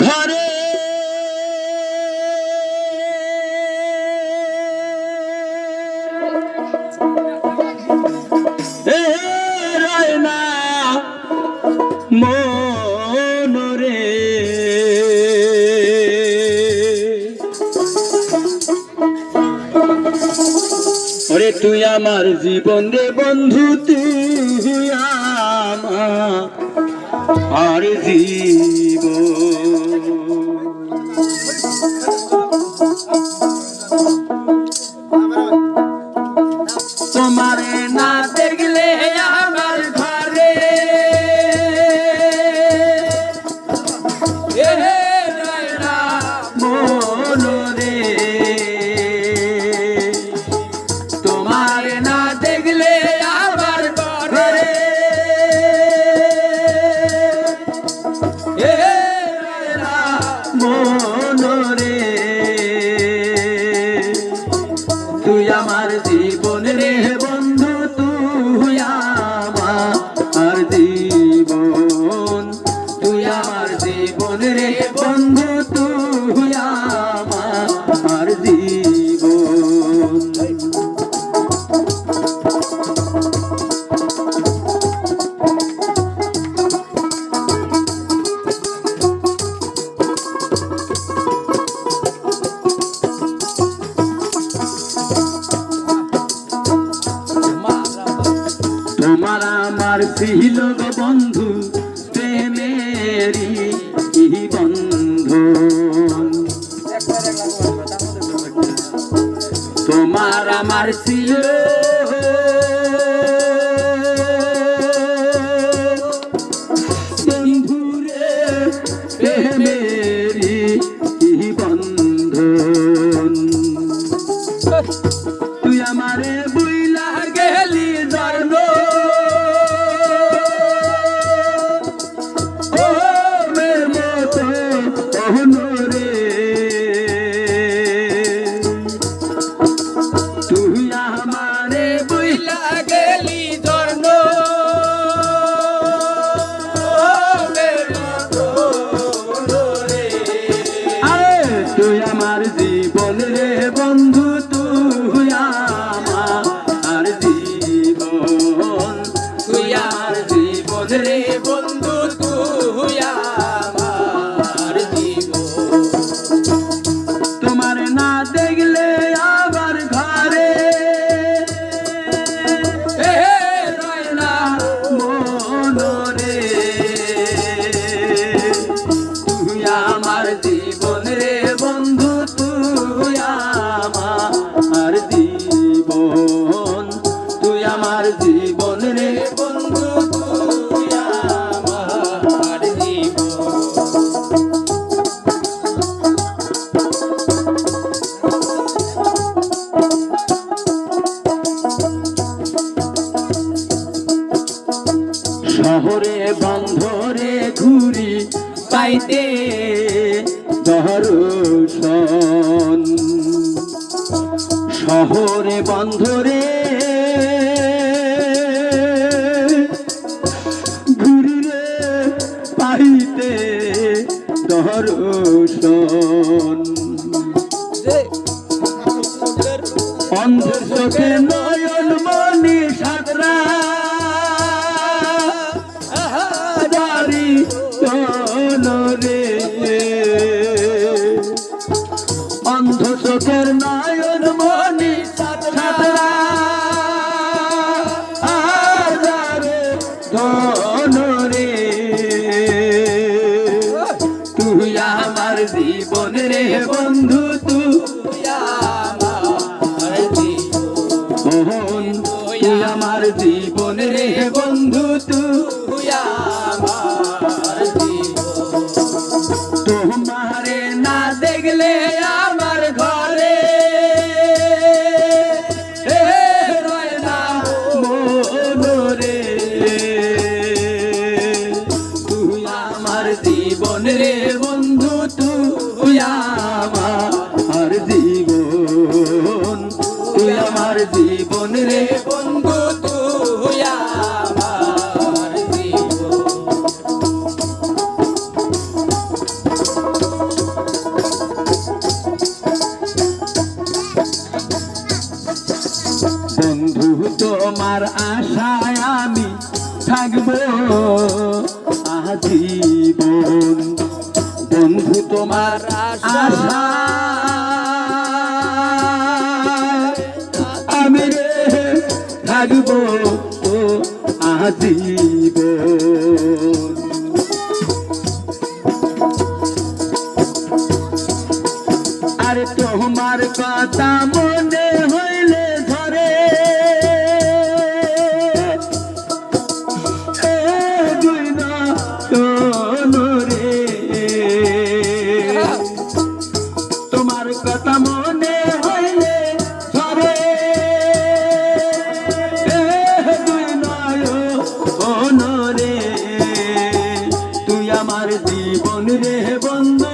ঘরে রয় না মনরে ওরে তুই আমার জীবন রে বন্ধু তুই আমার জীবন তোমারে না দেখলে আমার ঘরে মনরে তোমারে না দেখলে আমার ঘরে মনরে তুই আমার জীবন রে বন্ধু তুই আমার জীবন তুই আমার জীবন রে বন্ধু তুই আমার জীবন তোমার আমার ছিল গো বন্ধু প্রেমেরি বন্ধন তোমার আমার ছিল বন্ধুরে প্রেমেরি বন্ধন তুই আমারে বুইলা গেলি জন্ম তুই আমারে বুইলা গেলি জন্ম তুই আমার জীবন রে বন্ধু তুই আমার জীবন তুই আমার জীবন রে বন্ধু তুই আমার জীবন তোমার না দেখলে আবার ঘরে রয় না মনরে তুই আমার জীবন রে বন্ধু তুই আমার জীবন তুই আমার জীবন রে বন্ধু তুই আমার জীবন শহরে বন্ধরে ঘুরি পাইতে দর্শন শহরে বন্ধরে ঘুরি রে পাইতে দর্শন অন্ধের চোখে নয়ন মনি সাতরা রে অন্ধ চোখের নয়ন মনি সাতরা ধন রে তুই আমার জীবন রে বন্ধু তুই আমার জীবন তুই আমার জীবন রে বন্ধু তুই আমার জীবন তোমারে না দেখলে আমার ঘরে রয় না মনরে তুই আমার জীবন রে বন্ধু তুই আমার জীবন তুই আমার জীবন রে বন্ধু তুই আমার জীবন তোমার আশায় আমি থাকবো আজীবন বন্ধু তোমার আশা আমি রে থাকবো আজীবন। আরে তোমার কথা মনে হইলে ধরে দুই নয়ন রে তোমার কথা মনে হইলে ধরে দুই নয়ন রে তুই আমার জীবন রে বন্ধু